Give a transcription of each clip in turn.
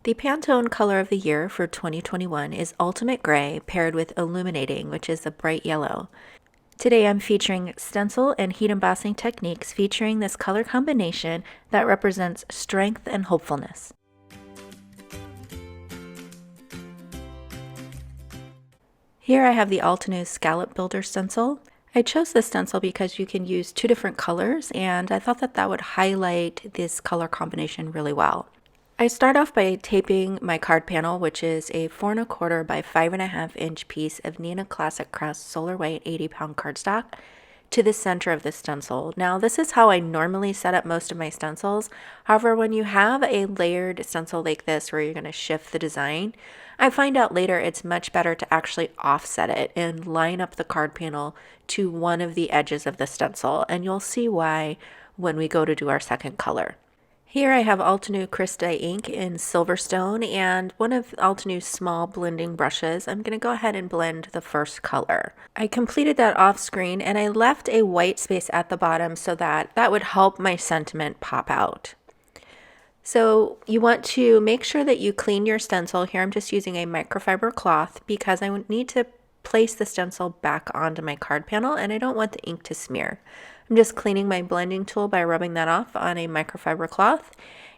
The Pantone color of the year for 2021 is Ultimate Gray paired with Illuminating, which is a bright yellow. Today I'm featuring stencil and heat embossing techniques featuring this color combination that represents strength and hopefulness. Here I have the ALTENEW Scallop Builder stencil. I chose this stencil because you can use two different colors, and I thought that would highlight this color combination really well. I start off by taping my card panel, which is a 4 1/4 by 5.5 inch piece of Neenah Classic Crest Solar White 80-pound cardstock to the center of the stencil. Now, this is how I normally set up most of my stencils. However, when you have a layered stencil like this where you're going to shift the design, I find out later it's much better to actually offset it and line up the card panel to one of the edges of the stencil, and you'll see why when we go to do our second color. Here I have ALTENEW Crystite ink in Silverstone and one of ALTENEW's small blending brushes. I'm going to go ahead and blend the first color. I completed that off screen and I left a white space at the bottom so that would help my sentiment pop out. So you want to make sure that you clean your stencil. Here I'm just using a microfiber cloth because I need to place the stencil back onto my card panel and I don't want the ink to smear. I'm just cleaning my blending tool by rubbing that off on a microfiber cloth.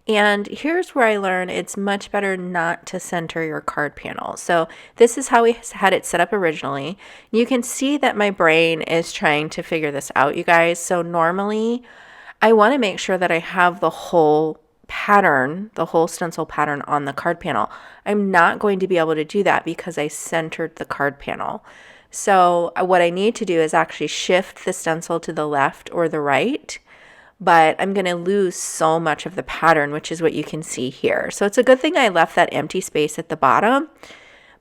And here's where I learned it's much better not to center your card panel. So this is how we had it set up originally. You can see that my brain is trying to figure this out, you guys. So normally I want to make sure that I have the whole pattern, the whole stencil pattern on the card panel. I'm not going to be able to do that because I centered the card panel. So what I need to do is actually shift the stencil to the left or the right, but I'm going to lose so much of the pattern, which is what you can see here. So it's a good thing I left that empty space at the bottom,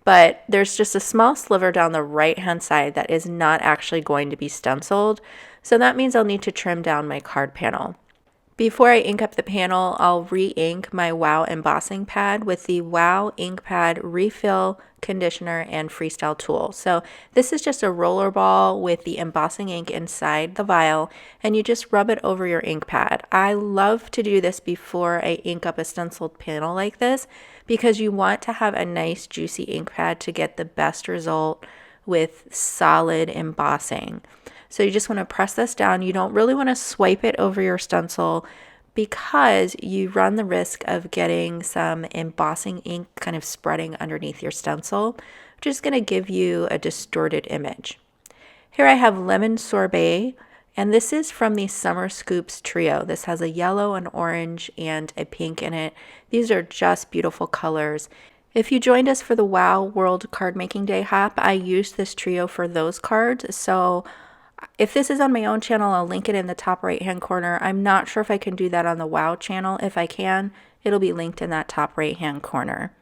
but there's just a small sliver down the right-hand side that is not actually going to be stenciled. So that means I'll need to trim down my card panel. Before I ink up the panel, I'll re-ink my WOW embossing pad with the WOW ink pad refill conditioner and freestyle tool. So this is just a roller ball with the embossing ink inside the vial, and you just rub it over your ink pad. I love to do this before I ink up a stenciled panel like this because you want to have a nice juicy ink pad to get the best result with solid embossing. So you just want to press this down. You don't really want to swipe it over your stencil because you run the risk of getting some embossing ink kind of spreading underneath your stencil, which is going to give you a distorted image. Here I have Lemon Sorbet, and this is from the Summer Scoops trio. This has a yellow, an orange, and a pink in it. These are just beautiful colors. If you joined us for the WOW World Card Making Day Hop, I used this trio for those cards. So if this is on my own channel, I'll link it in the top right hand corner. I'm not sure if I can do that on the WOW channel. If I can, it'll be linked in that top right hand corner.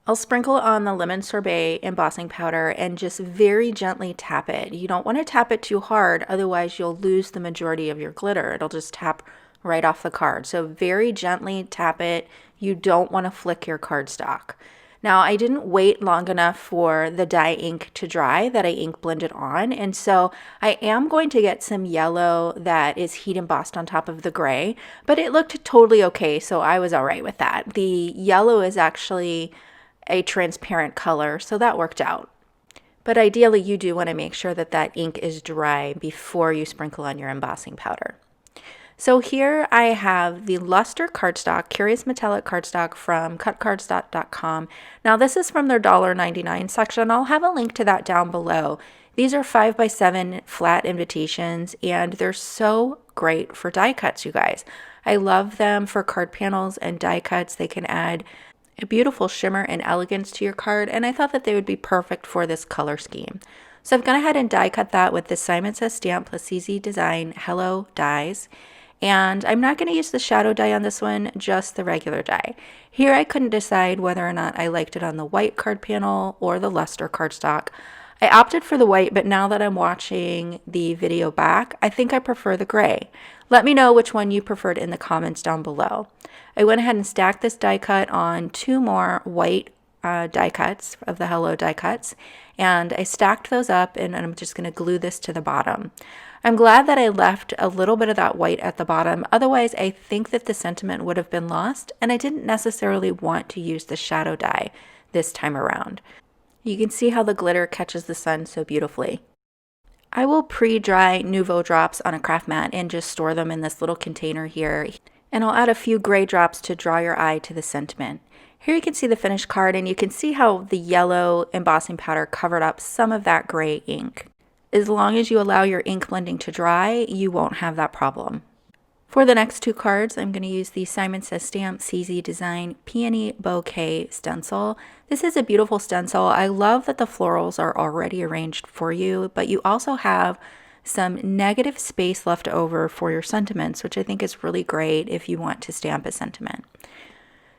I'll sprinkle on the Lemon Sorbet embossing powder and just very gently tap it. You don't want to tap it too hard, otherwise you'll lose the majority of your glitter. It'll just tap right off the card. So very gently tap it. You don't want to flick your cardstock. Now, I didn't wait long enough for the dye ink to dry that I ink blended on, and so I am going to get some yellow that is heat embossed on top of the gray, but it looked totally okay, so I was all right with that. The yellow is actually a transparent color, so that worked out. But ideally, you do want to make sure that that ink is dry before you sprinkle on your embossing powder. So here I have the LUSTRE cardstock, Curious Metallic cardstock from CARDSTOCK.com. Now this is from their $1.99 section. I'll have a link to that down below. These are 5x7 flat invitations and they're so great for die cuts, you guys. I love them for card panels and die cuts. They can add a beautiful shimmer and elegance to your card, and I thought that they would be perfect for this color scheme. So I've gone ahead and die cut that with the Simon Says Stamp plus CZ Design Hello dies. And I'm not going to use the shadow die on this one, just the regular die. Here I couldn't decide whether or not I liked it on the white card panel or the LUSTRE cardstock. I opted for the white, but now that I'm watching the video back, I think I prefer the gray. Let me know which one you preferred in the comments down below. I went ahead and stacked this die cut on two more white die cuts of the Hello die cuts, and I stacked those up, and I'm just going to glue this to the bottom. I'm glad that I left a little bit of that white at the bottom. Otherwise, I think that the sentiment would have been lost, and I didn't necessarily want to use the shadow dye this time around. You can see how the glitter catches the sun so beautifully. I will pre-dry NUVO drops on a craft mat and just store them in this little container here. And I'll add a few gray drops to draw your eye to the sentiment. Here you can see the finished card, and you can see how the yellow embossing powder covered up some of that gray ink. As long as you allow your ink blending to dry, you won't have that problem. For the next two cards, I'm going to use the Simon Says Stamp CZ Design Peony Bouquet stencil. This is a beautiful stencil. I love that the florals are already arranged for you, but you also have some negative space left over for your sentiments, which I think is really great if you want to stamp a sentiment.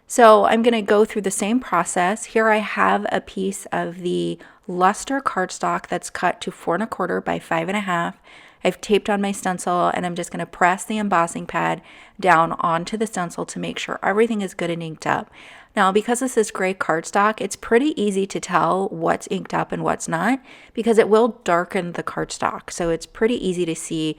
So I'm going to go through the same process. Here I have a piece of the LUSTRE cardstock that's cut to 4 1/4 by 5 1/2. I've taped on my stencil, and I'm just going to press the embossing pad down onto the stencil to make sure everything is good and inked up. Now, because this is gray cardstock, it's pretty easy to tell what's inked up and what's not, because it will darken the cardstock. So it's pretty easy to see,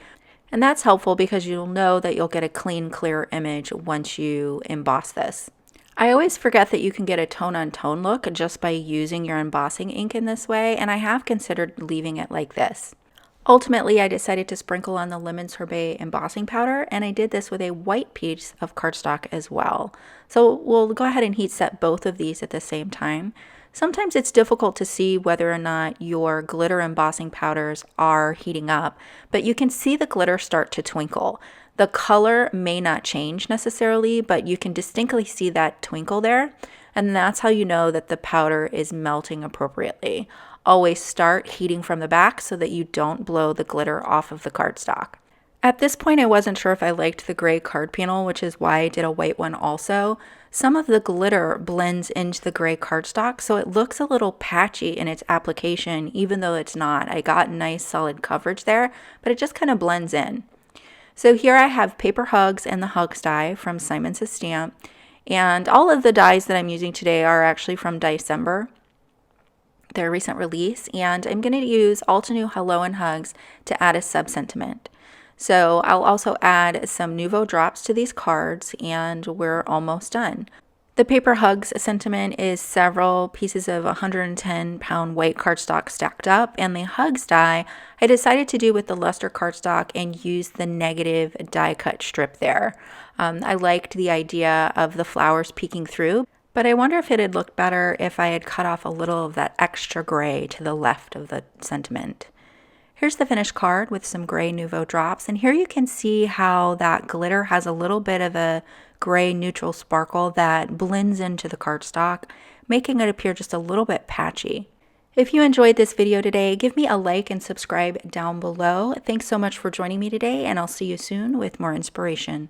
and that's helpful because you'll know that you'll get a clean, clear image once you emboss this. I always forget that you can get a tone-on-tone look just by using your embossing ink in this way, and I have considered leaving it like this. Ultimately, I decided to sprinkle on the lemon sorbet embossing powder, and I did this with a white piece of cardstock as well. So we'll go ahead and heat set both of these at the same time. Sometimes it's difficult to see whether or not your glitter embossing powders are heating up, but you can see the glitter start to twinkle. The color may not change necessarily, but you can distinctly see that twinkle there, and that's how you know that the powder is melting appropriately. Always start heating from the back so that you don't blow the glitter off of the cardstock. At this point, I wasn't sure if I liked the gray card panel, which is why I did a white one also. Some of the glitter blends into the gray cardstock, so it looks a little patchy in its application, even though it's not. I got nice solid coverage there, but it just kind of blends in. So here I have paper hugs and the hugs die from Simon Says Stamp, and all of the dies that I'm using today are actually from December, their recent release, and I'm going to use ALTENEW Hello and Hugs to add a sub-sentiment. So I'll also add some NUVO drops to these cards, and we're almost done. The paper hugs sentiment is several pieces of 110-pound weight cardstock stacked up, and the hugs die I decided to do with the LUSTRE cardstock and use the negative die cut strip there. I liked the idea of the flowers peeking through, but I wonder if it'd look better if I had cut off a little of that extra gray to the left of the sentiment. Here's the finished card with some gray NUVO drops, and here you can see how that glitter has a little bit of a gray neutral sparkle that blends into the cardstock, making it appear just a little bit patchy. If you enjoyed this video today, give me a like and subscribe down below. Thanks so much for joining me today, and I'll see you soon with more inspiration.